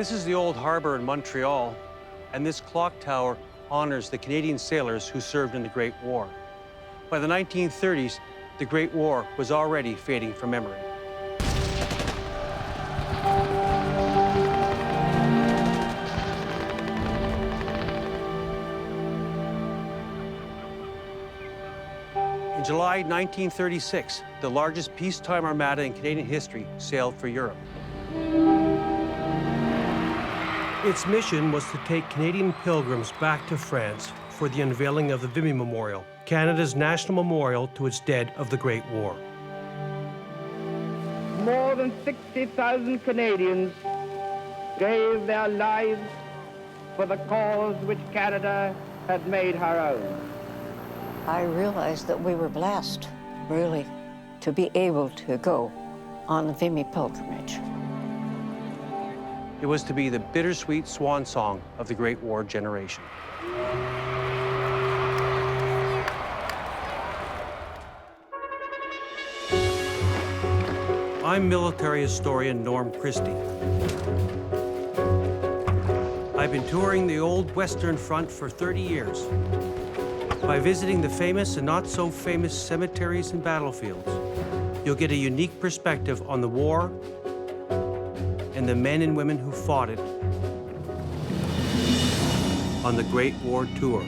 This is the old harbor in Montreal, and this clock tower honors the Canadian sailors who served in the Great War. By the 1930s, the Great War was already fading from memory. In July 1936, the largest peacetime armada in Canadian history sailed for Europe. Its mission was to take Canadian pilgrims back to France for the unveiling of the Vimy Memorial, Canada's national memorial to its dead of the Great War. More than 60,000 Canadians gave their lives for the cause which Canada had made her own. I realized that we were blessed, really, to be able to go on the Vimy pilgrimage. It was to be the bittersweet swan song of the Great War generation. I'm military historian Norm Christie. I've been touring the old Western Front for 30 years. By visiting the famous and not so famous cemeteries and battlefields, you'll get a unique perspective on the war and the men and women who fought it on the Great War Tour.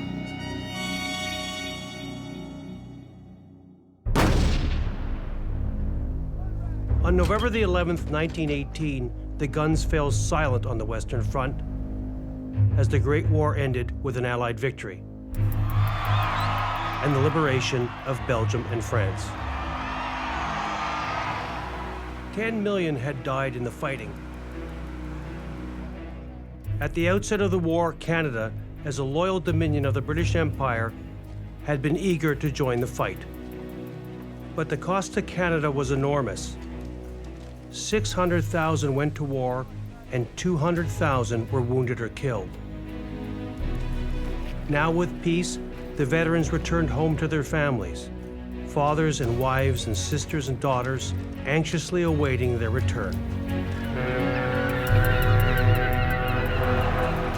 On November the 11th, 1918, the guns fell silent on the Western Front as the Great War ended with an Allied victory and the liberation of Belgium and France. 10 million had died in the fighting. At the outset of the war, Canada, as a loyal dominion of the British Empire, had been eager to join the fight. But the cost to Canada was enormous. 600,000 went to war, and 200,000 were wounded or killed. Now with peace, the veterans returned home to their families, fathers and wives and sisters and daughters anxiously awaiting their return.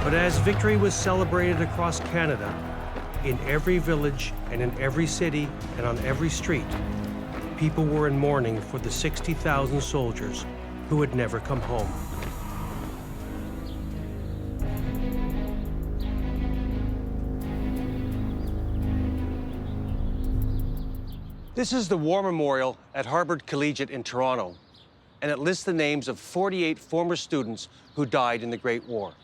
But as victory was celebrated across Canada, in every village and in every city and on every street, people were in mourning for the 60,000 soldiers who had never come home. This is the War Memorial at Harvard Collegiate in Toronto, and it lists the names of 48 former students who died in the Great War.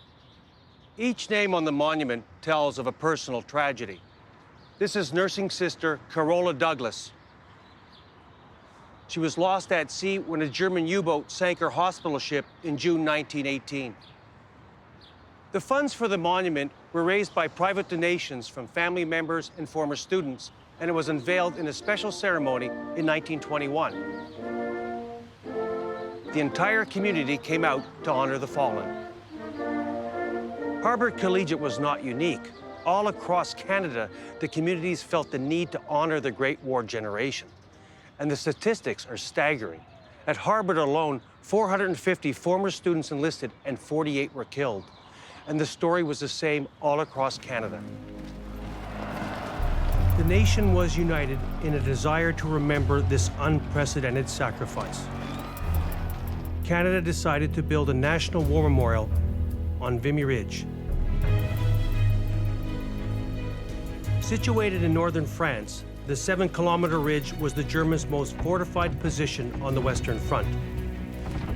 Each name on the monument tells of a personal tragedy. This is nursing sister Carola Douglas. She was lost at sea when a German U-boat sank her hospital ship in June 1918. The funds for the monument were raised by private donations from family members and former students, and it was unveiled in a special ceremony in 1921. The entire community came out to honor the fallen. Harvard Collegiate was not unique. All across Canada, the communities felt the need to honor the Great War generation. And the statistics are staggering. At Harvard alone, 450 former students enlisted and 48 were killed. And the story was the same all across Canada. The nation was united in a desire to remember this unprecedented sacrifice. Canada decided to build a national war memorial on Vimy Ridge. Situated in northern France, the 7-kilometer ridge was the Germans' most fortified position on the Western Front.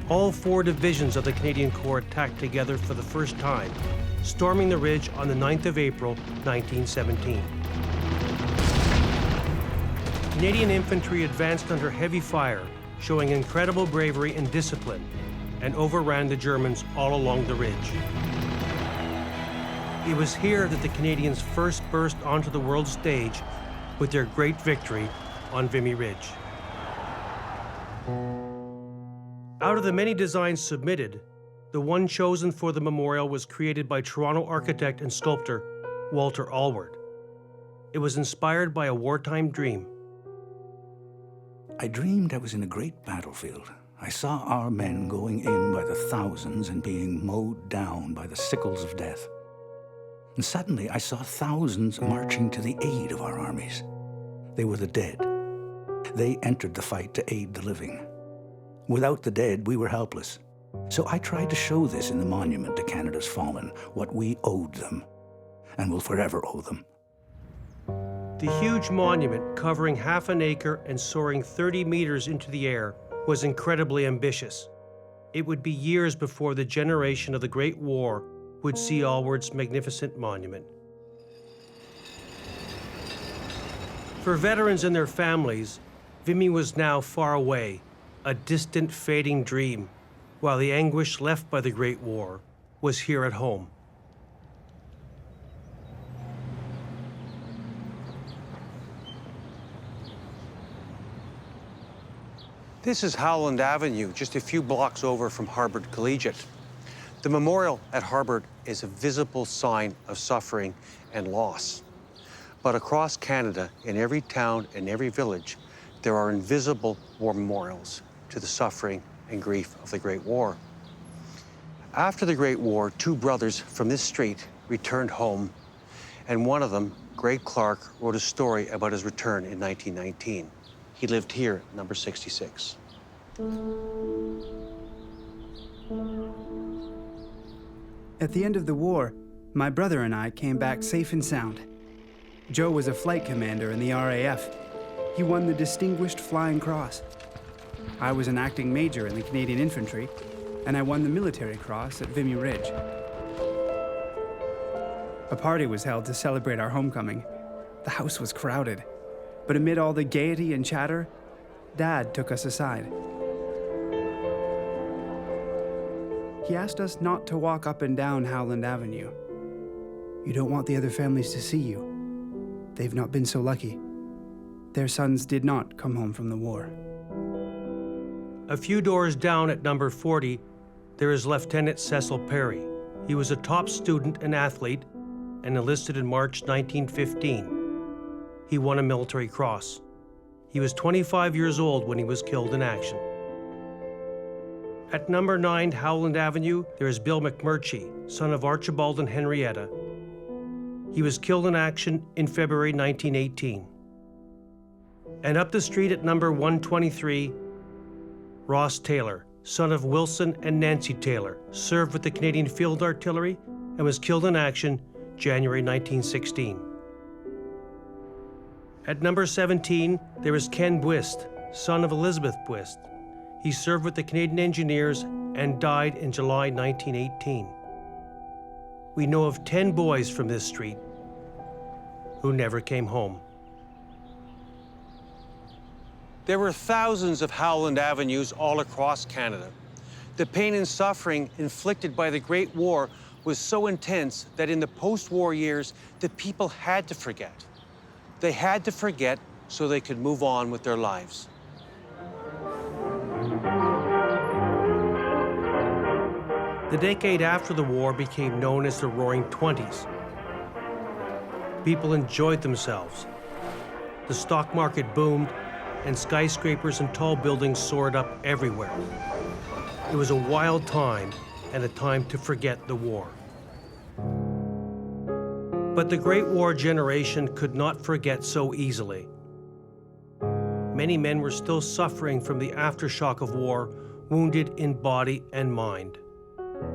All 4 divisions of the Canadian Corps attacked together for the first time, storming the ridge on the 9th of April, 1917. Canadian infantry advanced under heavy fire, showing incredible bravery and discipline, and overran the Germans all along the ridge. It was here that the Canadians first burst onto the world stage with their great victory on Vimy Ridge. Out of the many designs submitted, the one chosen for the memorial was created by Toronto architect and sculptor Walter Allward. It was inspired by a wartime dream. I dreamed I was in a great battlefield. I saw our men going in by the thousands and being mowed down by the sickles of death. And suddenly I saw thousands marching to the aid of our armies. They were the dead. They entered the fight to aid the living. Without the dead, we were helpless. So I tried to show this in the monument to Canada's fallen, what we owed them, and will forever owe them. The huge monument, covering half an acre and soaring 30 meters into the air, was incredibly ambitious. It would be years before the generation of the Great War would see Alward's magnificent monument. For veterans and their families, Vimy was now far away, a distant, fading dream, while the anguish left by the Great War was here at home. This is Howland Avenue, just a few blocks over from Harvard Collegiate. The memorial at Harvard is a visible sign of suffering and loss. But across Canada, in every town and every village, there are invisible war memorials to the suffering and grief of the Great War. After the Great War, two brothers from this street returned home, and one of them, Greg Clark, wrote a story about his return in 1919. He lived here, number 66. At the end of the war, my brother and I came back safe and sound. Joe was a flight commander in the RAF. He won the Distinguished Flying Cross. I was an acting major in the Canadian Infantry, and I won the Military Cross at Vimy Ridge. A party was held to celebrate our homecoming. The house was crowded, but amid all the gaiety and chatter, Dad took us aside. He asked us not to walk up and down Howland Avenue. You don't want the other families to see you. They've not been so lucky. Their sons did not come home from the war. A few doors down at number 40, there is Lieutenant Cecil Perry. He was a top student and athlete and enlisted in March 1915. He won a Military Cross. He was 25 years old when he was killed in action. At number 9 Howland Avenue, there is Bill McMurtry, son of Archibald and Henrietta. He was killed in action in February 1918. And up the street at number 123, Ross Taylor, son of Wilson and Nancy Taylor, served with the Canadian Field Artillery and was killed in action January 1916. At number 17, there is Ken Bwist, son of Elizabeth Bwist. He served with the Canadian Engineers and died in July 1918. We know of 10 boys from this street who never came home. There were thousands of Howland Avenues all across Canada. The pain and suffering inflicted by the Great War was so intense that in the post-war years, the people had to forget. They had to forget so they could move on with their lives. The decade after the war became known as the Roaring Twenties. People enjoyed themselves. The stock market boomed, and skyscrapers and tall buildings soared up everywhere. It was a wild time and a time to forget the war. But the Great War generation could not forget so easily. Many men were still suffering from the aftershock of war, wounded in body and mind.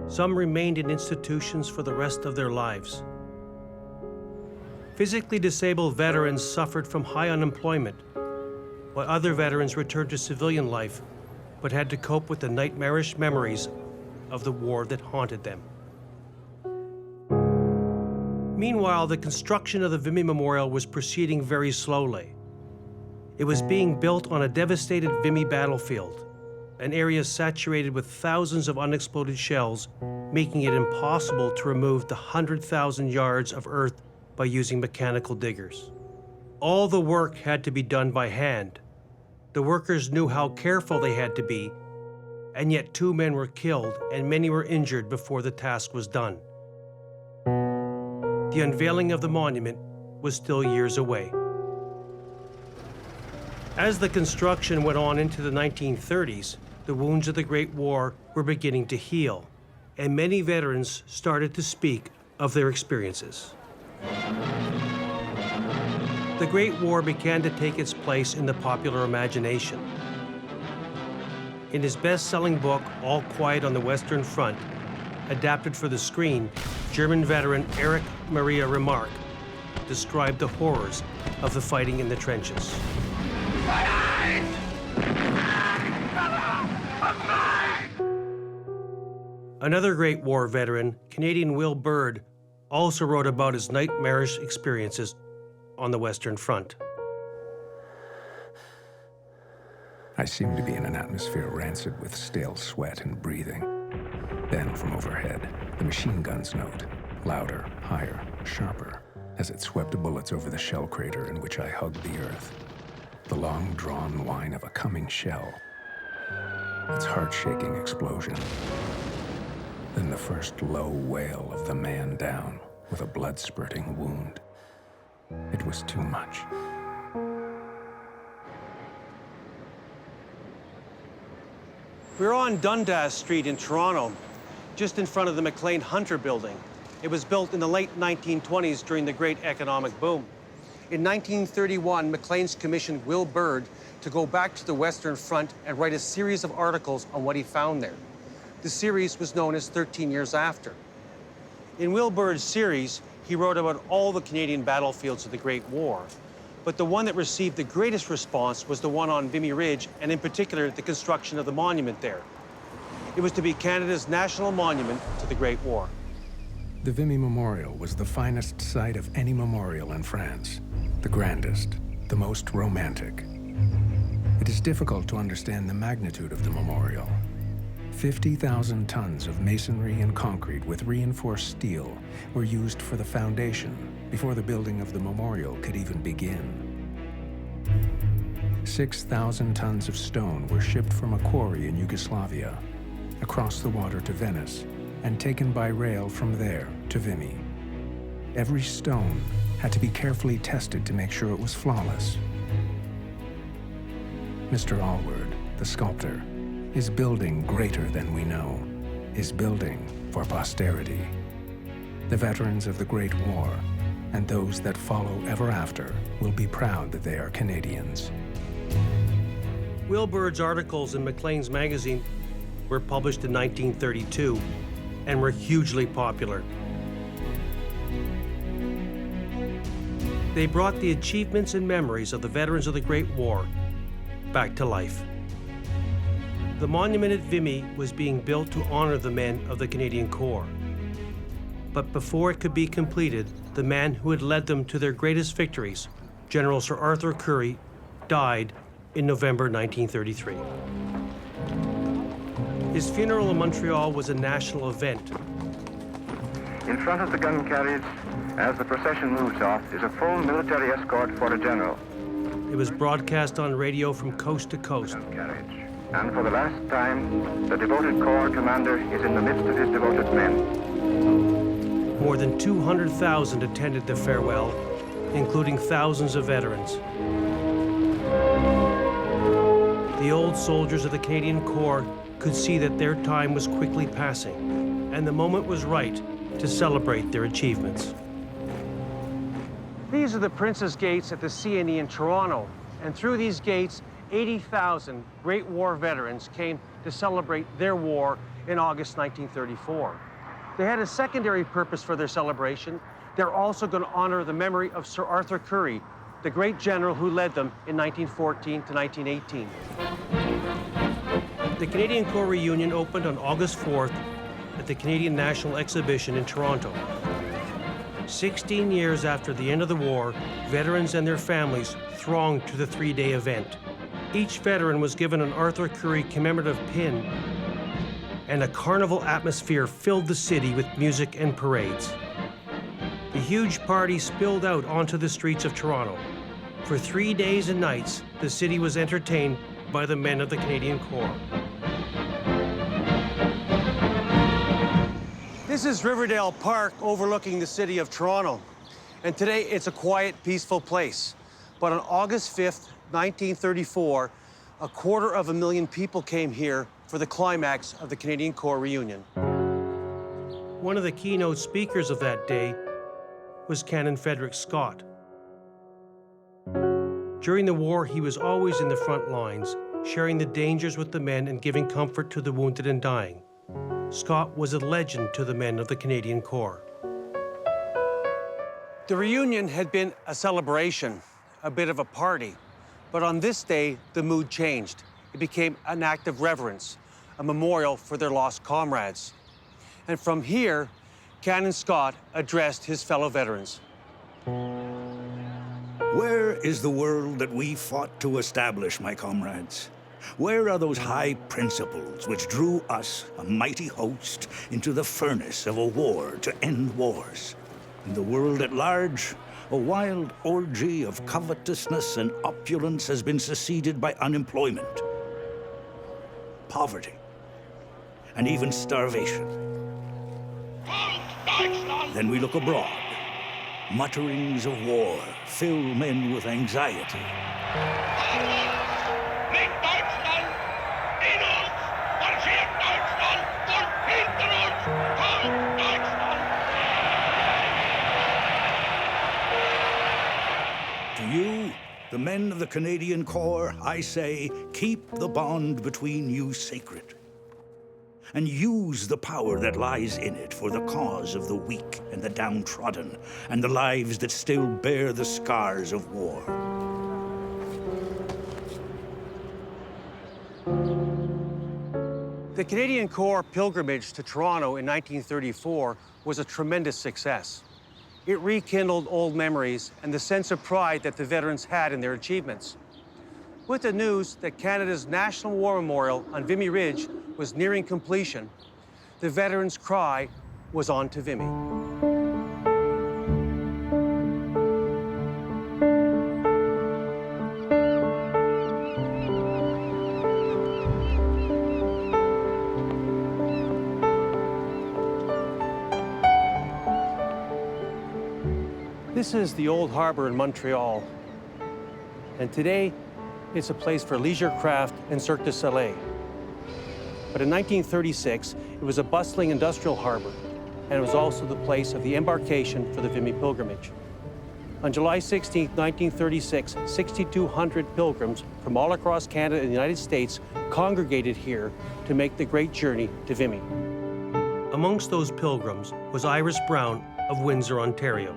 Some remained in institutions for the rest of their lives. Physically disabled veterans suffered from high unemployment, while other veterans returned to civilian life, but had to cope with the nightmarish memories of the war that haunted them. Meanwhile, the construction of the Vimy Memorial was proceeding very slowly. It was being built on a devastated Vimy battlefield, an area saturated with thousands of unexploded shells, making it impossible to remove the 100,000 yards of earth by using mechanical diggers. All the work had to be done by hand. The workers knew how careful they had to be, and yet 2 men were killed and many were injured before the task was done. The unveiling of the monument was still years away. As the construction went on into the 1930s, the wounds of the Great War were beginning to heal, and many veterans started to speak of their experiences. The Great War began to take its place in the popular imagination. In his best-selling book, All Quiet on the Western Front, adapted for the screen, German veteran Erich Maria Remarque described the horrors of the fighting in the trenches. Another Great War veteran, Canadian Will Bird, also wrote about his nightmarish experiences on the Western Front. I seemed to be in an atmosphere rancid with stale sweat and breathing. Then, from overhead, the machine gun's note, louder, higher, sharper, as it swept bullets over the shell crater in which I hugged the earth. The long-drawn whine of a coming shell. Its heart-shaking explosion. Then the first low wail of the man down with a blood-spurting wound. It was too much. We're on Dundas Street in Toronto, just in front of the McLean Hunter building. It was built in the late 1920s during the great economic boom. In 1931, Maclean's commissioned Will Bird to go back to the Western Front and write a series of articles on what he found there. The series was known as 13 Years After. In Will Bird's series, he wrote about all the Canadian battlefields of the Great War, but the one that received the greatest response was the one on Vimy Ridge, and in particular, the construction of the monument there. It was to be Canada's national monument to the Great War. The Vimy Memorial was the finest site of any memorial in France, the grandest, the most romantic. It is difficult to understand the magnitude of the memorial. 50,000 tons of masonry and concrete with reinforced steel were used for the foundation before the building of the memorial could even begin. 6,000 tons of stone were shipped from a quarry in Yugoslavia, across the water to Venice, and taken by rail from there to Vimy. Every stone had to be carefully tested to make sure it was flawless. Mr. Allward, the sculptor, is building greater than we know, is building for posterity. The veterans of the Great War and those that follow ever after will be proud that they are Canadians. Will Bird's articles in Maclean's magazine were published in 1932 and were hugely popular. They brought the achievements and memories of the veterans of the Great War back to life. The monument at Vimy was being built to honor the men of the Canadian Corps. But before it could be completed, the man who had led them to their greatest victories, General Sir Arthur Currie, died in November 1933. His funeral in Montreal was a national event. In front of the gun carriage, as the procession moves off, is a full military escort for the general. It was broadcast on radio from coast to coast. Gun carriage. And for the last time, the devoted Corps commander is in the midst of his devoted men. More than 200,000 attended the farewell, including thousands of veterans. The old soldiers of the Canadian Corps could see that their time was quickly passing, and the moment was right to celebrate their achievements. These are the Prince's Gates at the CNE in Toronto, and through these gates, 80,000 Great War veterans came to celebrate their war in August 1934. They had a secondary purpose for their celebration. They're also going to honor the memory of Sir Arthur Currie, the great general who led them in 1914 to 1918. The Canadian Corps reunion opened on August 4th at the Canadian National Exhibition in Toronto. 16 years after the end of the war, veterans and their families thronged to the three-day event. Each veteran was given an Arthur Currie commemorative pin, and a carnival atmosphere filled the city with music and parades. The huge party spilled out onto the streets of Toronto. For 3 days and nights, the city was entertained by the men of the Canadian Corps. This is Riverdale Park overlooking the city of Toronto. And today it's a quiet, peaceful place. But on August 5th, 1934, 250,000 people came here for the climax of the Canadian Corps reunion. One of the keynote speakers of that day was Canon Frederick Scott. During the war, he was always in the front lines, sharing the dangers with the men and giving comfort to the wounded and dying. Scott was a legend to the men of the Canadian Corps. The reunion had been a celebration, a bit of a party. But on this day, the mood changed. It became an act of reverence, a memorial for their lost comrades. And from here, Canon Scott addressed his fellow veterans. Where is the world that we fought to establish, my comrades? Where are those high principles which drew us, a mighty host, into the furnace of a war to end wars? In the world at large, a wild orgy of covetousness and opulence has been succeeded by unemployment, poverty, and even starvation. Then we look abroad. Mutterings of war fill men with anxiety. To you, the men of the Canadian Corps, I say, keep the bond between you sacred. And use the power that lies in it for the cause of the weak and the downtrodden, and the lives that still bear the scars of war. The Canadian Corps pilgrimage to Toronto in 1934 was a tremendous success. It rekindled old memories and the sense of pride that the veterans had in their achievements. With the news that Canada's National War Memorial on Vimy Ridge was nearing completion, the veterans' cry was on to Vimy. This is the old harbor in Montreal, and today it's a place for leisure craft and Cirque du Soleil. But in 1936, it was a bustling industrial harbor, and it was also the place of the embarkation for the Vimy pilgrimage. On July 16, 1936, 6,200 pilgrims from all across Canada and the United States congregated here to make the great journey to Vimy. Amongst those pilgrims was Iris Brown of Windsor, Ontario.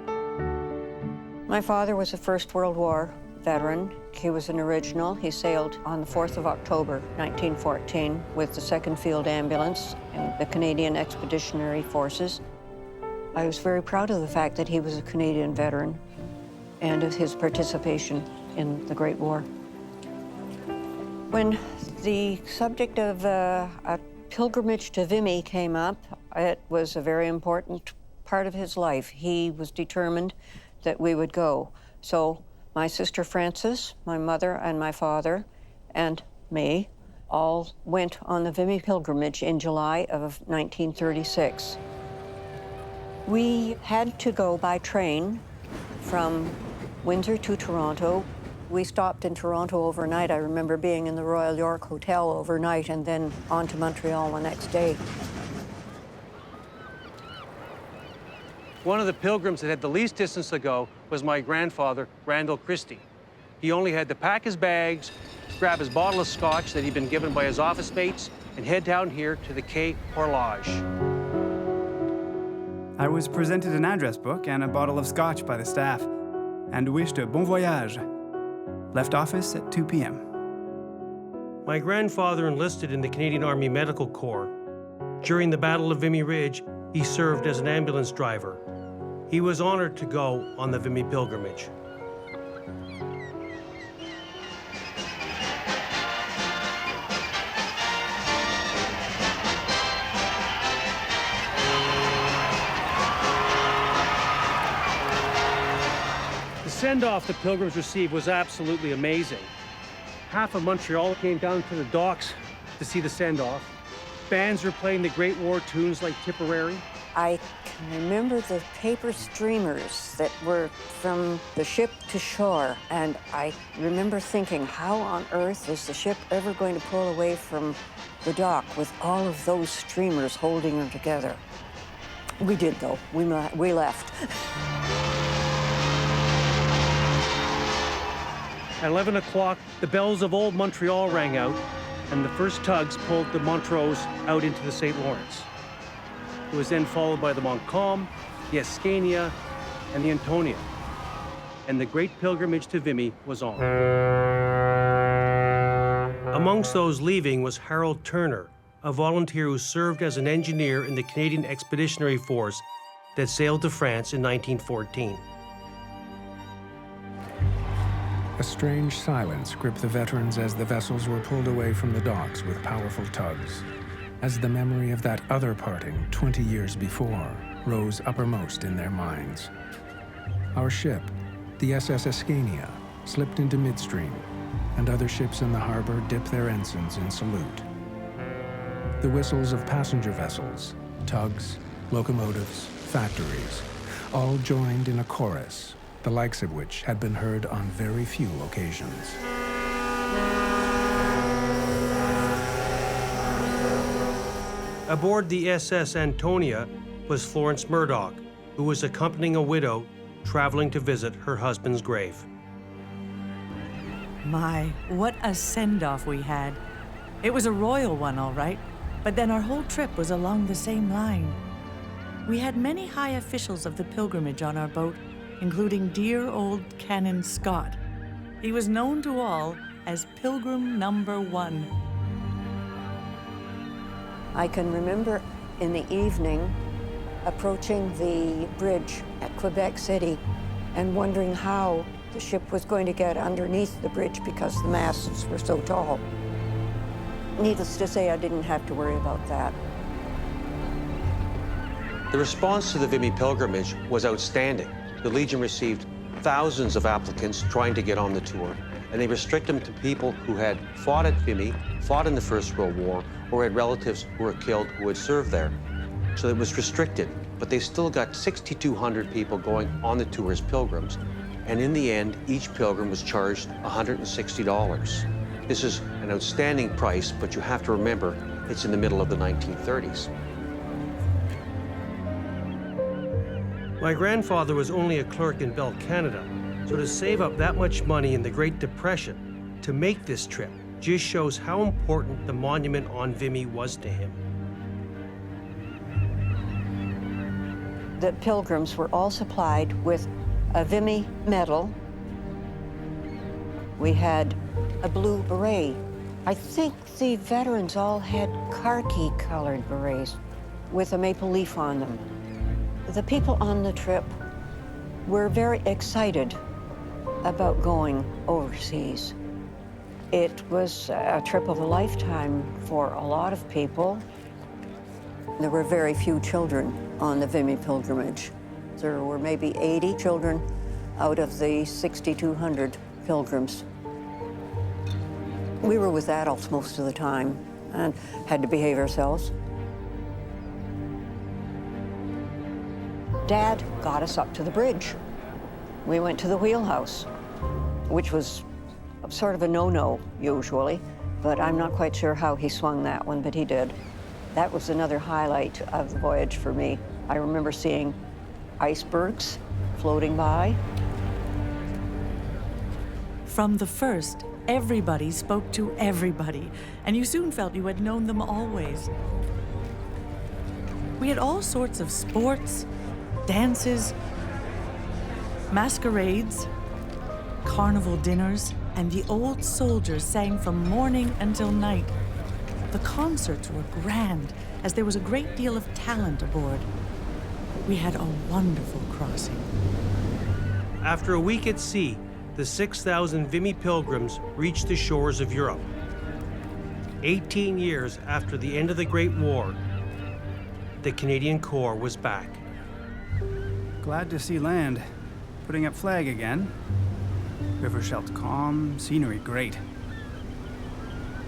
My father was a First World War veteran. He was an original. He sailed on the 4th of October, 1914, with the 2nd Field Ambulance and the Canadian Expeditionary Forces. I was very proud of the fact that he was a Canadian veteran and of his participation in the Great War. When the subject of a pilgrimage to Vimy came up, it was a very important part of his life. He was determined that we would go. So my sister Frances, my mother and my father, and me all went on the Vimy pilgrimage in July of 1936. We had to go by train from Windsor to Toronto. We stopped in Toronto overnight. I remember being in the Royal York Hotel overnight and then on to Montreal the next day. One of the pilgrims that had the least distance to go was my grandfather, Randall Christie. He only had to pack his bags, grab his bottle of scotch that he'd been given by his office mates, and head down here to the Quai Horloge. I was presented an address book and a bottle of scotch by the staff, and wished a bon voyage. Left office at 2 p.m. My grandfather enlisted in the Canadian Army Medical Corps. During the Battle of Vimy Ridge, he served as an ambulance driver. He was honored to go on the Vimy pilgrimage. The send-off the pilgrims received was absolutely amazing. Half of Montreal came down to the docks to see the send-off. Bands were playing the Great War tunes like Tipperary. I can remember the paper streamers that were from the ship to shore, and I remember thinking, how on earth is the ship ever going to pull away from the dock with all of those streamers holding her together? We did, though. We left. At 11 o'clock, the bells of old Montreal rang out, and the first tugs pulled the Montrose out into the St. Lawrence. It was then followed by the Montcalm, the Escania, and the Antonia. And the great pilgrimage to Vimy was on. Amongst those leaving was Harold Turner, a volunteer who served as an engineer in the Canadian Expeditionary Force that sailed to France in 1914. A strange silence gripped the veterans as the vessels were pulled away from the docks with powerful tugs, as the memory of that other parting 20 years before rose uppermost in their minds. Our ship, the SS Escania, slipped into midstream, and other ships in the harbor dipped their ensigns in salute. The whistles of passenger vessels, tugs, locomotives, factories, all joined in a chorus, the likes of which had been heard on very few occasions. Aboard the SS Antonia was Florence Murdoch, who was accompanying a widow traveling to visit her husband's grave. My, what a send-off we had. It was a royal one, all right, but then our whole trip was along the same line. We had many high officials of the pilgrimage on our boat, including dear old Canon Scott. He was known to all as Pilgrim Number 1. I can remember in the evening approaching the bridge at Quebec City and wondering how the ship was going to get underneath the bridge because the masts were so tall. Needless to say, I didn't have to worry about that. The response to the Vimy pilgrimage was outstanding. The Legion received thousands of applicants trying to get on the tour, and they restricted them to people who had fought at Vimy, fought in the First World War, or had relatives who were killed who had served there. So it was restricted, but they still got 6,200 people going on the tour as pilgrims. And in the end, each pilgrim was charged $160. This is an outstanding price, but you have to remember, it's in the middle of the 1930s. My grandfather was only a clerk in Bell Canada, so to save up that much money in the Great Depression to make this trip just shows how important the monument on Vimy was to him. The pilgrims were all supplied with a Vimy medal. We had a blue beret. I think the veterans all had khaki-colored berets with a maple leaf on them. The people on the trip were very excited about going overseas. It was a trip of a lifetime for a lot of people. There were very few children on the Vimy pilgrimage. There were maybe 80 children out of the 6,200 pilgrims. We were with adults most of the time and had to behave ourselves. Dad got us up to the bridge. We went to the wheelhouse, which was sort of a no-no usually, but I'm not quite sure how he swung that one, but he did. That was another highlight of the voyage for me. I remember seeing icebergs floating by. From the first, everybody spoke to everybody, and you soon felt you had known them always. We had all sorts of sports, dances, masquerades, carnival dinners, and the old soldiers sang from morning until night. The concerts were grand, as there was a great deal of talent aboard. We had a wonderful crossing. After a week at sea, the 6,000 Vimy pilgrims reached the shores of Europe. 18 years after the end of the Great War, the Canadian Corps was back. Glad to see land. Putting up flag again. River shelter calm, scenery great.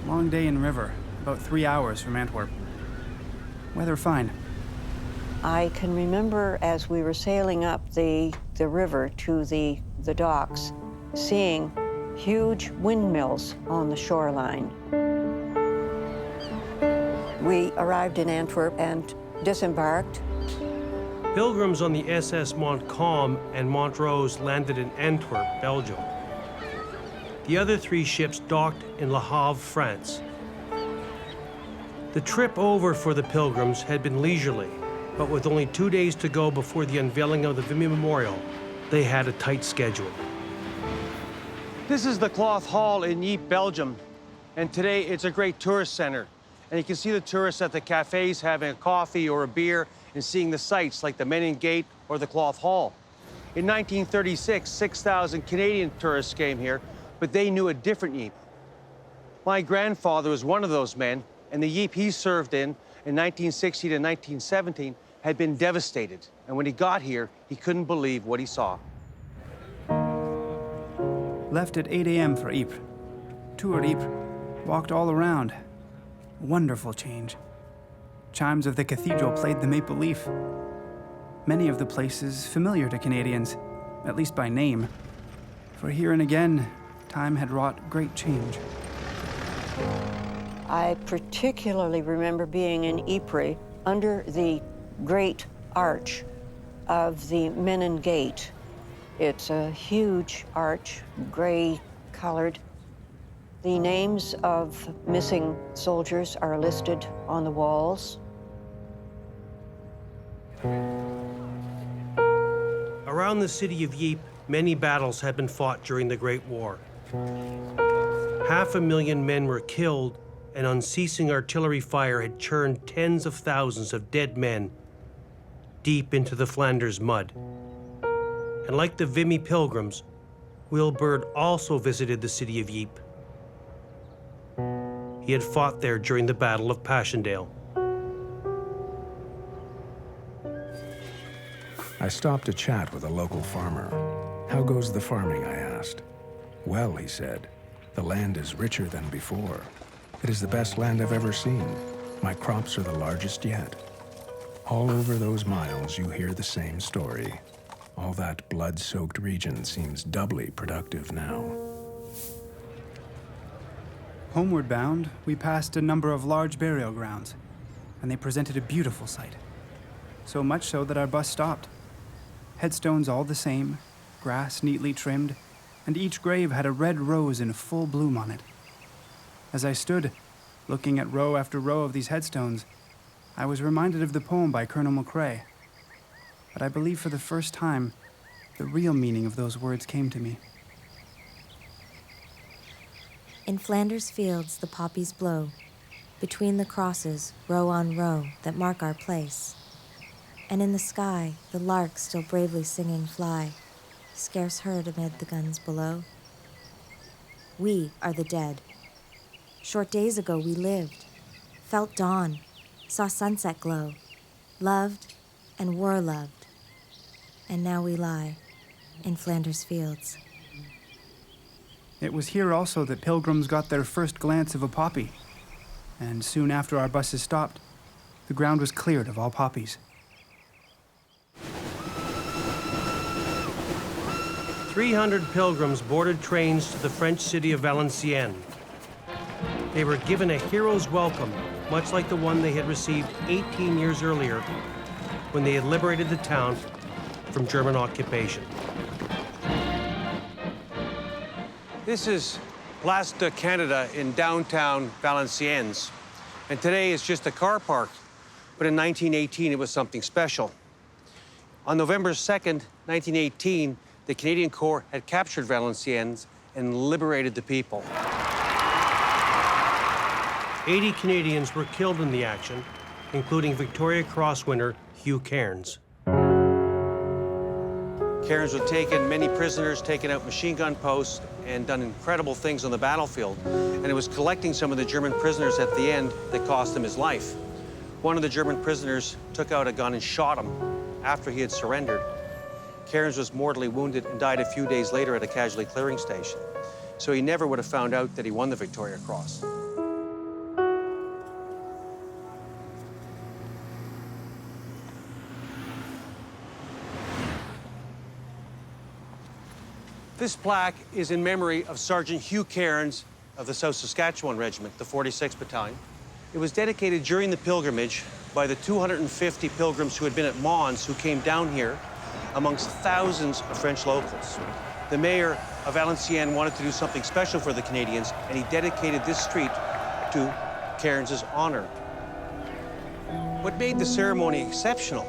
Long day in river, about 3 hours from Antwerp. Weather fine. I can remember as we were sailing up the river to the docks, seeing huge windmills on the shoreline. We arrived in Antwerp and disembarked. Pilgrims on the SS Montcalm and Montrose landed in Antwerp, Belgium. The other 3 ships docked in Le Havre, France. The trip over for the Pilgrims had been leisurely, but with only 2 days to go before the unveiling of the Vimy Memorial, they had a tight schedule. This is the Cloth Hall in Ypres, Belgium, and today it's a great tourist center. And you can see the tourists at the cafes having a coffee or a beer and seeing the sights like the Menin Gate or the Cloth Hall. In 1936, 6,000 Canadian tourists came here, but they knew a different Ypres. My grandfather was one of those men, and the Ypres he served in 1960 to 1917, had been devastated. And when he got here, he couldn't believe what he saw. Left at 8 a.m. for Ypres. Toured Ypres, walked all around. Wonderful change. Chimes of the cathedral played the Maple Leaf. Many of the places familiar to Canadians, at least by name. For here and again, time had wrought great change. I particularly remember being in Ypres under the great arch of the Menin Gate. It's a huge arch, gray-colored. The names of missing soldiers are listed on the walls. Around the city of Ypres, many battles had been fought during the Great War. 500,000 men were killed, and unceasing artillery fire had churned tens of thousands of dead men deep into the Flanders mud. And like the Vimy Pilgrims, Will Bird also visited the city of Ypres. He had fought there during the Battle of Passchendaele. I stopped to chat with a local farmer. "How goes the farming?" I asked. "Well," he said, "the land is richer than before. It is the best land I've ever seen. My crops are the largest yet." All over those miles, you hear the same story. All that blood-soaked region seems doubly productive now. Homeward bound, we passed a number of large burial grounds, and they presented a beautiful sight. So much so that our bus stopped. Headstones all the same, grass neatly trimmed, and each grave had a red rose in full bloom on it. As I stood, looking at row after row of these headstones, I was reminded of the poem by Colonel McRae. But I believe for the first time, the real meaning of those words came to me. In Flanders fields the poppies blow, between the crosses, row on row, that mark our place. And in the sky, the larks still bravely singing fly, scarce heard amid the guns below. We are the dead. Short days ago we lived, felt dawn, saw sunset glow, loved and were loved. And now we lie in Flanders fields. It was here also that pilgrims got their first glance of a poppy. And soon after our buses stopped, the ground was cleared of all poppies. 300 pilgrims boarded trains to the French city of Valenciennes. They were given a hero's welcome, much like the one they had received 18 years earlier when they had liberated the town from German occupation. This is Place de Canada in downtown Valenciennes, and today it's just a car park, but in 1918 it was something special. On November 2nd, 1918, the Canadian Corps had captured Valenciennes and liberated the people. 80 Canadians were killed in the action, including Victoria Cross winner Hugh Cairns. Cairns was taken, many prisoners, taken out machine gun posts, and done incredible things on the battlefield. And it was collecting some of the German prisoners at the end that cost him his life. One of the German prisoners took out a gun and shot him after he had surrendered. Cairns was mortally wounded and died a few days later at a casualty clearing station. So he never would have found out that he won the Victoria Cross. This plaque is in memory of Sergeant Hugh Cairns of the South Saskatchewan Regiment, the 46th Battalion. It was dedicated during the pilgrimage by the 250 pilgrims who had been at Mons, who came down here amongst thousands of French locals. The mayor of Valenciennes wanted to do something special for the Canadians, and he dedicated this street to Cairns's honor. What made the ceremony exceptional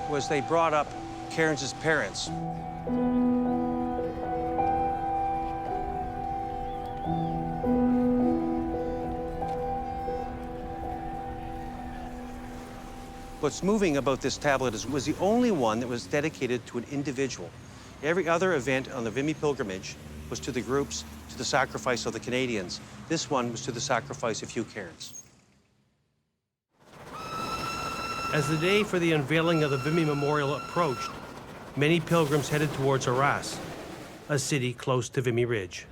was they brought up Cairns's parents. What's moving about this tablet is it was the only one that was dedicated to an individual. Every other event on the Vimy pilgrimage was to the groups, to the sacrifice of the Canadians. This one was to the sacrifice of Hugh Cairns. As the day for the unveiling of the Vimy Memorial approached, many pilgrims headed towards Arras, a city close to Vimy Ridge.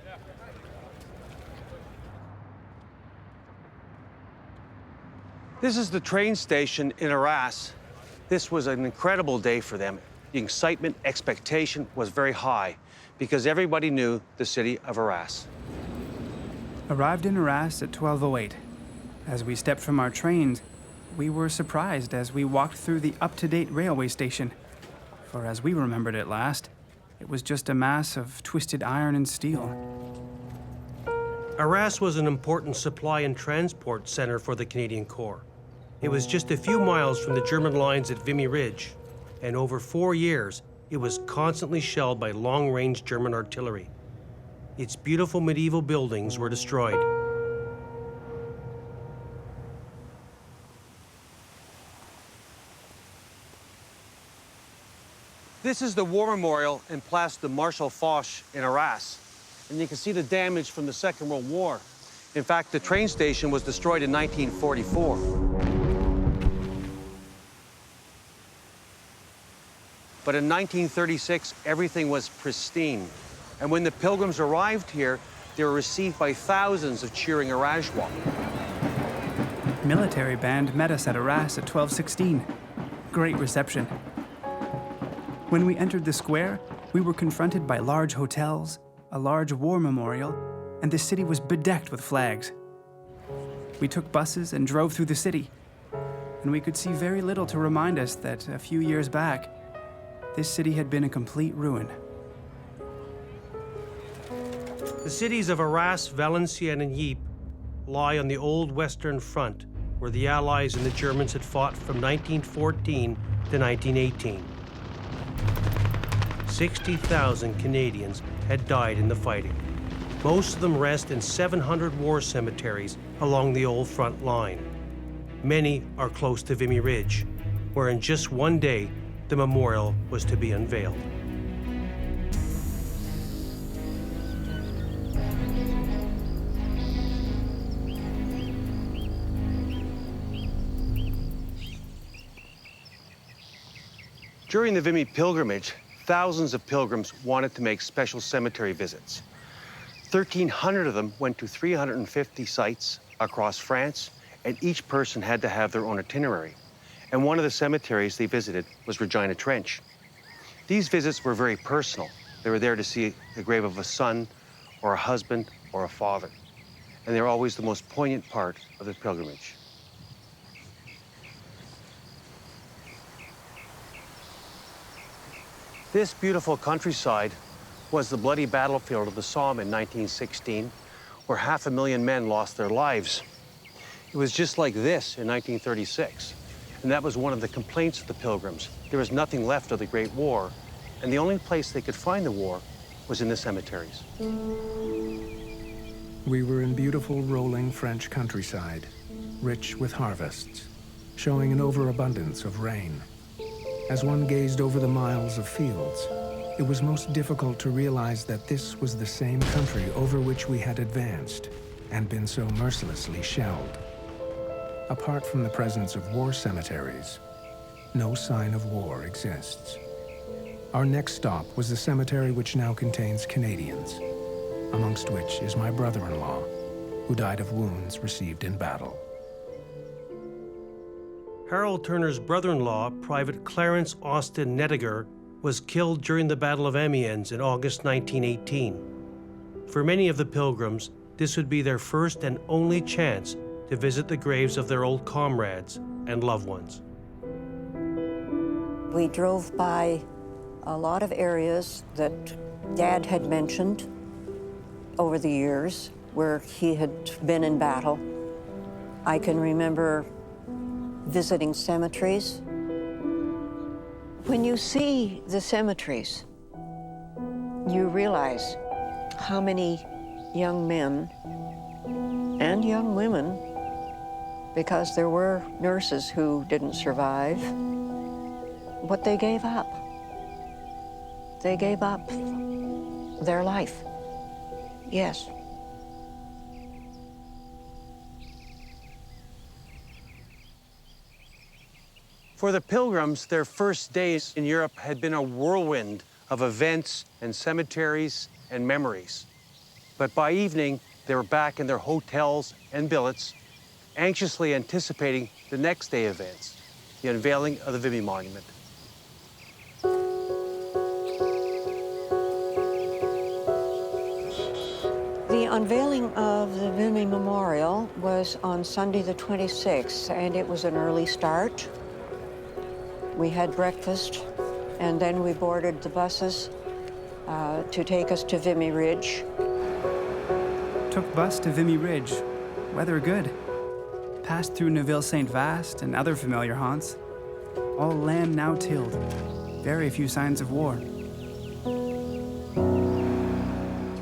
This is the train station in Arras. This was an incredible day for them. The excitement, expectation was very high because everybody knew the city of Arras. Arrived in Arras at 12:08. As we stepped from our trains, we were surprised as we walked through the up-to-date railway station. For as we remembered it last, it was just a mass of twisted iron and steel. Arras was an important supply and transport center for the Canadian Corps. It was just a few miles from the German lines at Vimy Ridge, and over 4 years, it was constantly shelled by long-range German artillery. Its beautiful medieval buildings were destroyed. This is the War Memorial in Place de Marshal Foch in Arras, and you can see the damage from the Second World War. In fact, the train station was destroyed in 1944. But in 1936, everything was pristine. And when the pilgrims arrived here, they were received by thousands of cheering Arageois. Military band met us at Arras at 12:16. Great reception. When we entered the square, we were confronted by large hotels, a large war memorial, and the city was bedecked with flags. We took buses and drove through the city, and we could see very little to remind us that a few years back, this city had been a complete ruin. The cities of Arras, Valenciennes, and Ypres lie on the old Western Front, where the Allies and the Germans had fought from 1914 to 1918. 60,000 Canadians had died in the fighting. Most of them rest in 700 war cemeteries along the old front line. Many are close to Vimy Ridge, where in just one day, the memorial was to be unveiled. During the Vimy pilgrimage, thousands of pilgrims wanted to make special cemetery visits. 1,300 of them went to 350 sites across France, and each person had to have their own itinerary. And one of the cemeteries they visited was Regina Trench. These visits were very personal. They were there to see the grave of a son, or a husband, or a father. And they're always the most poignant part of the pilgrimage. This beautiful countryside was the bloody battlefield of the Somme in 1916, where 500,000 men lost their lives. It was just like this in 1936, and that was one of the complaints of the pilgrims. There was nothing left of the Great War, and the only place they could find the war was in the cemeteries. We were in beautiful rolling French countryside, rich with harvests, showing an overabundance of rain. As one gazed over the miles of fields, it was most difficult to realize that this was the same country over which we had advanced and been so mercilessly shelled. Apart from the presence of war cemeteries, no sign of war exists. Our next stop was the cemetery which now contains Canadians, amongst which is my brother-in-law, who died of wounds received in battle. Harold Turner's brother-in-law, Private Clarence Austin Nediger, was killed during the Battle of Amiens in August 1918. For many of the pilgrims, this would be their first and only chance to visit the graves of their old comrades and loved ones. We drove by a lot of areas that Dad had mentioned over the years where he had been in battle. I can remember visiting cemeteries. When you see the cemeteries, you realize how many young men and young women, because there were nurses who didn't survive, what they gave up. They gave up their life. Yes. For the pilgrims, their first days in Europe had been a whirlwind of events and cemeteries and memories. But by evening, they were back in their hotels and billets, anxiously anticipating the next day events, the unveiling of the Vimy Monument. The unveiling of the Vimy Memorial was on Sunday the 26th, and it was an early start. We had breakfast, and then we boarded the buses to take us to Vimy Ridge. Took bus to Vimy Ridge. Weather good. Passed through Neuville-Saint-Vaast and other familiar haunts. All land now tilled. Very few signs of war.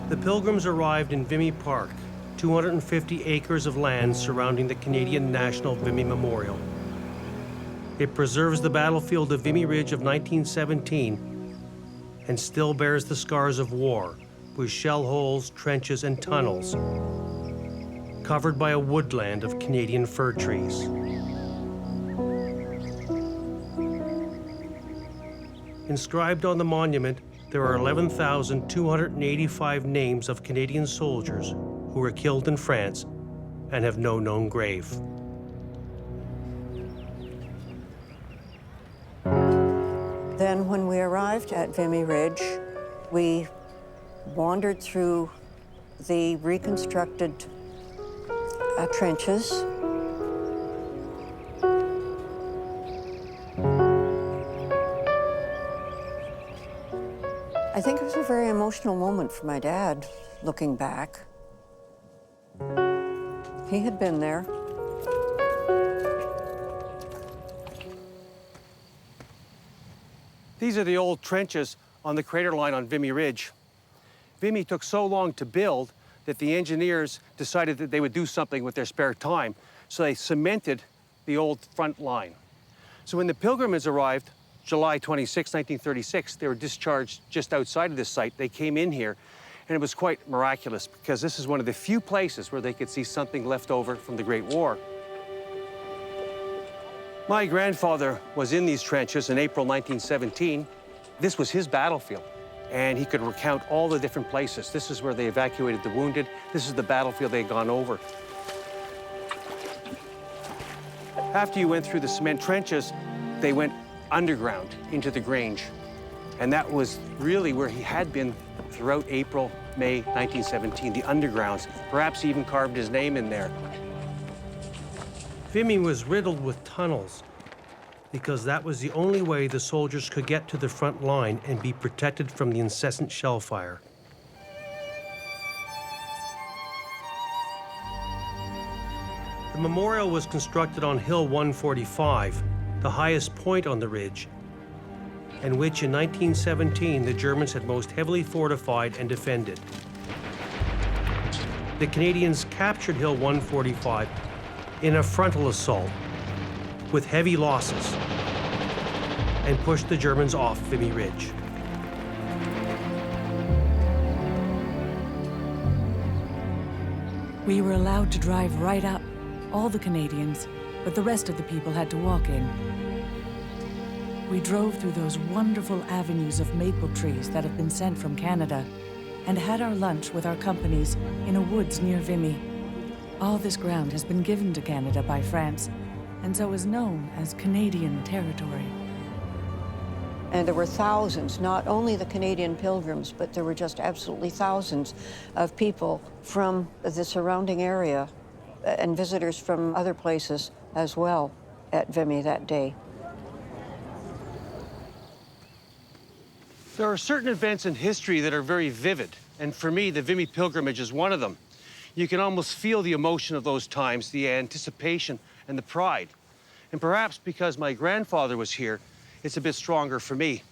The pilgrims arrived in Vimy Park, 250 acres of land surrounding the Canadian National Vimy Memorial. It preserves the battlefield of Vimy Ridge of 1917 and still bears the scars of war, with shell holes, trenches, and tunnels, covered by a woodland of Canadian fir trees. Inscribed on the monument, there are 11,285 names of Canadian soldiers who were killed in France and have no known grave. Then when we arrived at Vimy Ridge, we wandered through the reconstructed trenches. I think it was a very emotional moment for my dad, looking back. He had been there. These are the old trenches on the crater line on Vimy Ridge. Vimy took so long to build that the engineers decided that they would do something with their spare time, so they cemented the old front line. So when the pilgrims arrived, July 26, 1936, they were discharged just outside of this site. They came in here, and it was quite miraculous because this is one of the few places where they could see something left over from the Great War. My grandfather was in these trenches in April 1917. This was his battlefield, and he could recount all the different places. This is where they evacuated the wounded. This is the battlefield they had gone over. After you went through the cement trenches, they went underground into the Grange, and that was really where he had been throughout April, May 1917, the undergrounds. Perhaps he even carved his name in there. Vimy was riddled with tunnels because that was the only way the soldiers could get to the front line and be protected from the incessant shell fire. The memorial was constructed on Hill 145, the highest point on the ridge, and which in 1917 the Germans had most heavily fortified and defended. The Canadians captured Hill 145 in a frontal assault with heavy losses and pushed the Germans off Vimy Ridge. We were allowed to drive right up, all the Canadians, but the rest of the people had to walk in. We drove through those wonderful avenues of maple trees that have been sent from Canada and had our lunch with our companies in a woods near Vimy. All this ground has been given to Canada by France, and so is known as Canadian territory. And there were thousands, not only the Canadian pilgrims, but there were just absolutely thousands of people from the surrounding area and visitors from other places as well at Vimy that day. There are certain events in history that are very vivid, and for me, the Vimy pilgrimage is one of them. You can almost feel the emotion of those times, the anticipation and the pride. And perhaps because my grandfather was here, it's a bit stronger for me.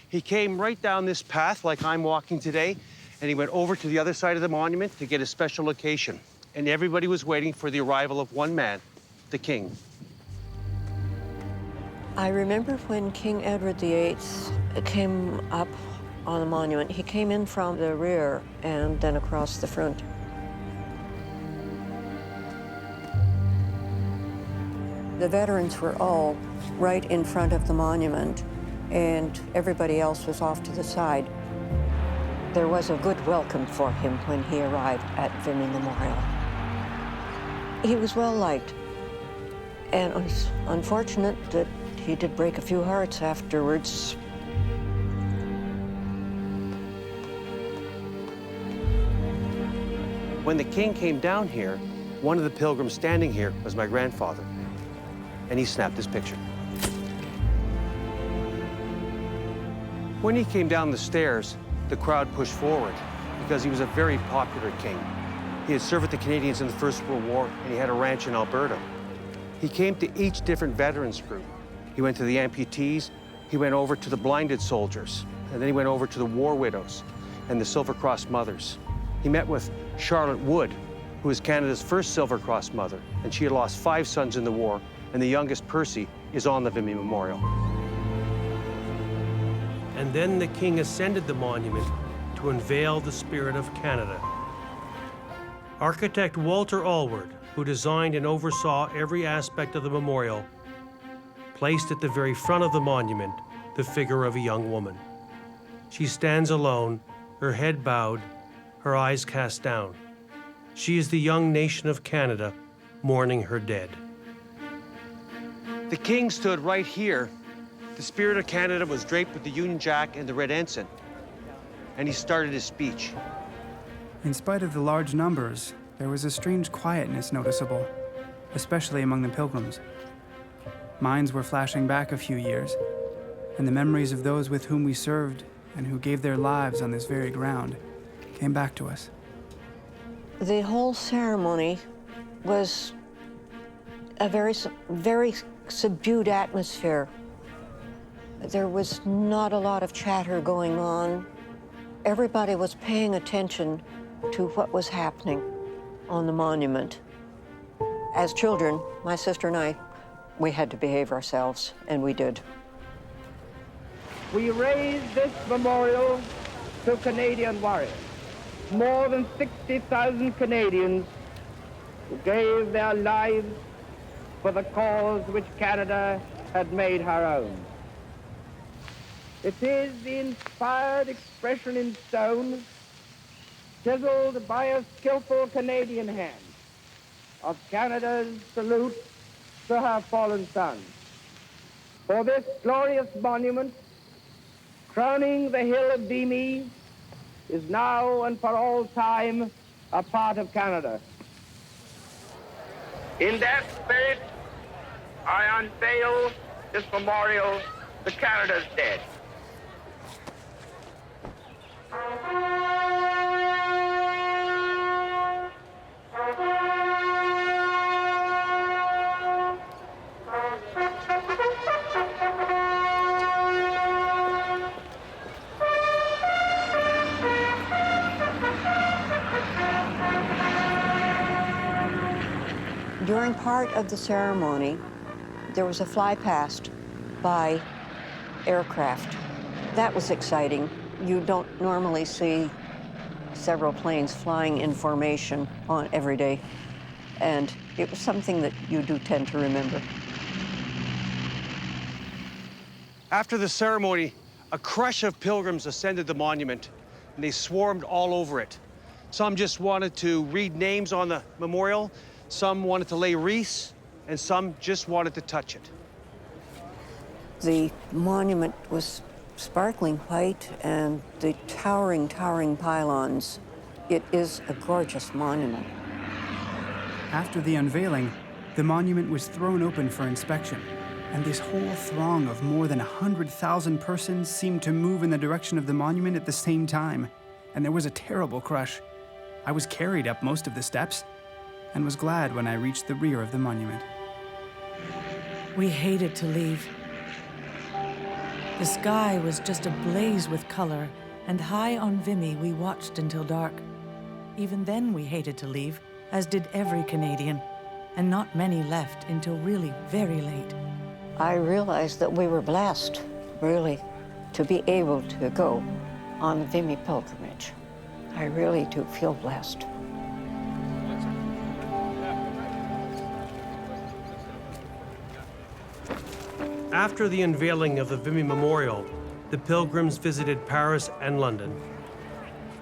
He came right down this path like I'm walking today, and he went over to the other side of the monument to get a special location. And everybody was waiting for the arrival of one man, the king. I remember when King Edward VIII came up on the monument. He came in from the rear and then across the front. The veterans were all right in front of the monument, and everybody else was off to the side. There was a good welcome for him when he arrived at Vimy Memorial. He was well liked, and it was unfortunate that he did break a few hearts afterwards. When the king came down here, one of the pilgrims standing here was my grandfather, and he snapped his picture. When he came down the stairs, the crowd pushed forward because he was a very popular king. He had served with the Canadians in the First World War, and he had a ranch in Alberta. He came to each different veterans group. He went to the amputees, he went over to the blinded soldiers, and then he went over to the war widows and the Silver Cross mothers. He met with Charlotte Wood, who was Canada's first Silver Cross mother, and she had lost 5 sons in the war, and the youngest, Percy, is on the Vimy Memorial. And then the king ascended the monument to unveil the spirit of Canada. Architect Walter Allward, who designed and oversaw every aspect of the memorial, placed at the very front of the monument the figure of a young woman. She stands alone, her head bowed, her eyes cast down. She is the young nation of Canada mourning her dead. The king stood right here. The spirit of Canada was draped with the Union Jack and the Red Ensign, and he started his speech. In spite of the large numbers, there was a strange quietness noticeable, especially among the pilgrims. Minds were flashing back a few years, and the memories of those with whom we served and who gave their lives on this very ground came back to us. The whole ceremony was a very subdued atmosphere. There was not a lot of chatter going on. Everybody was paying attention to what was happening on the monument. As children, my sister and I, we had to behave ourselves, and we did. We raised this memorial to Canadian warriors. More than 60,000 Canadians who gave their lives for the cause which Canada had made her own. It is the inspired expression in stone, chiseled by a skillful Canadian hand, of Canada's salute to her fallen sons. For this glorious monument, crowning the hill of Vimy, is now and for all time a part of Canada. In that spirit, I unveil this memorial to Canada's dead. During part of the ceremony, there was a fly past by aircraft. That was exciting. You don't normally see several planes flying in formation on every day, and it was something that you do tend to remember. After the ceremony, a crush of pilgrims ascended the monument, and they swarmed all over it. Some just wanted to read names on the memorial, some wanted to lay wreaths, and some just wanted to touch it. The monument was sparkling white, and the towering, towering pylons. It is a gorgeous monument. After the unveiling, the monument was thrown open for inspection, and this whole throng of more than 100,000 persons seemed to move in the direction of the monument at the same time, and there was a terrible crush. I was carried up most of the steps, and was glad when I reached the rear of the monument. We hated to leave. The sky was just ablaze with color, and high on Vimy we watched until dark. Even then we hated to leave, as did every Canadian, and not many left until really very late. I realized that we were blessed, really, to be able to go on the Vimy pilgrimage. I really do feel blessed. After the unveiling of the Vimy Memorial, the pilgrims visited Paris and London.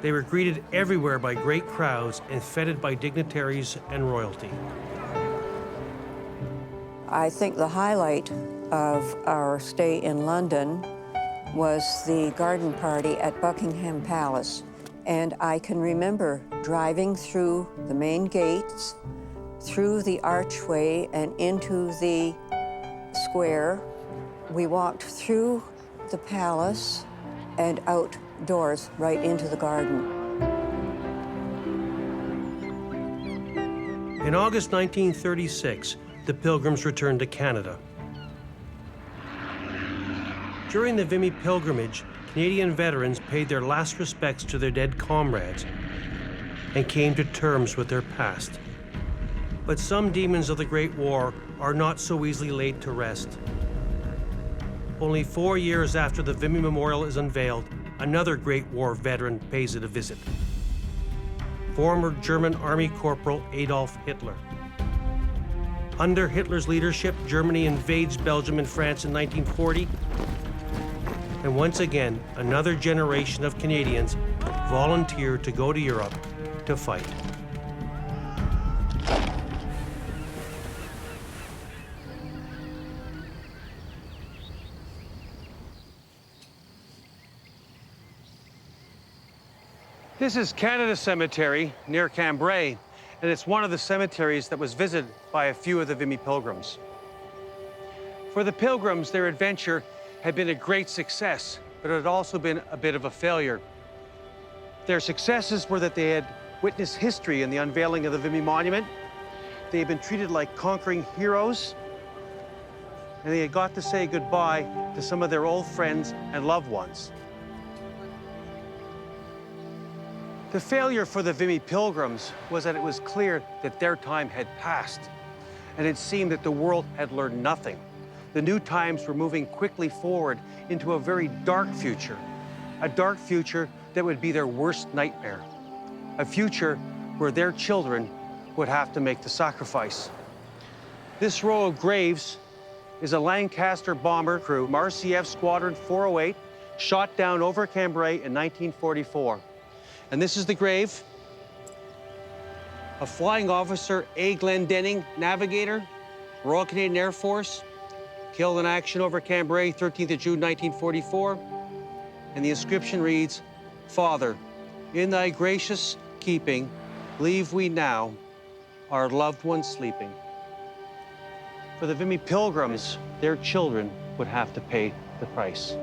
They were greeted everywhere by great crowds and feted by dignitaries and royalty. I think the highlight of our stay in London was the garden party at Buckingham Palace. And I can remember driving through the main gates, through the archway and into the square. We walked through the palace and outdoors right into the garden. In August 1936, the pilgrims returned to Canada. During the Vimy pilgrimage, Canadian veterans paid their last respects to their dead comrades and came to terms with their past. But some demons of the Great War are not so easily laid to rest. Only 4 years after the Vimy Memorial is unveiled, another Great War veteran pays it a visit. Former German Army Corporal Adolf Hitler. Under Hitler's leadership, Germany invades Belgium and France in 1940. And once again, another generation of Canadians volunteered to go to Europe to fight. This is Canada Cemetery near Cambrai, and it's one of the cemeteries that was visited by a few of the Vimy pilgrims. For the pilgrims, their adventure had been a great success, but it had also been a bit of a failure. Their successes were that they had witnessed history in the unveiling of the Vimy Monument. They had been treated like conquering heroes, and they had got to say goodbye to some of their old friends and loved ones. The failure for the Vimy pilgrims was that it was clear that their time had passed, and it seemed that the world had learned nothing. The new times were moving quickly forward into a very dark future, a dark future that would be their worst nightmare, a future where their children would have to make the sacrifice. This row of graves is a Lancaster bomber crew, RCF Squadron 408, shot down over Cambrai in 1944. And this is the grave of Flying Officer A. Glendenning, navigator, Royal Canadian Air Force, killed in action over Cambrai, 13th of June, 1944. And the inscription reads, "Father, in thy gracious keeping, leave we now our loved ones sleeping." For the Vimy pilgrims, their children would have to pay the price.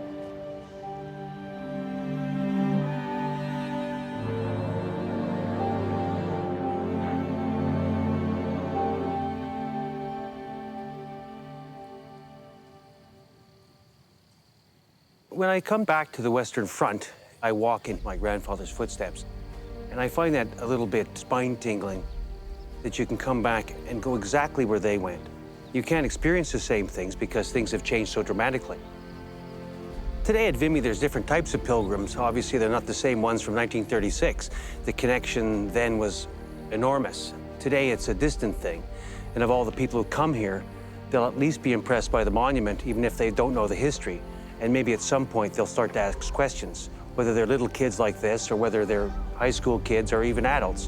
When I come back to the Western Front, I walk in my grandfather's footsteps, and I find that a little bit spine-tingling, that you can come back and go exactly where they went. You can't experience the same things because things have changed so dramatically. Today at Vimy, there's different types of pilgrims. Obviously, they're not the same ones from 1936. The connection then was enormous. Today, it's a distant thing. And of all the people who come here, they'll at least be impressed by the monument, even if they don't know the history. And maybe at some point, they'll start to ask questions, whether they're little kids like this or whether they're high school kids or even adults.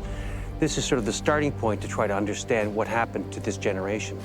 This is sort of the starting point to try to understand what happened to this generation.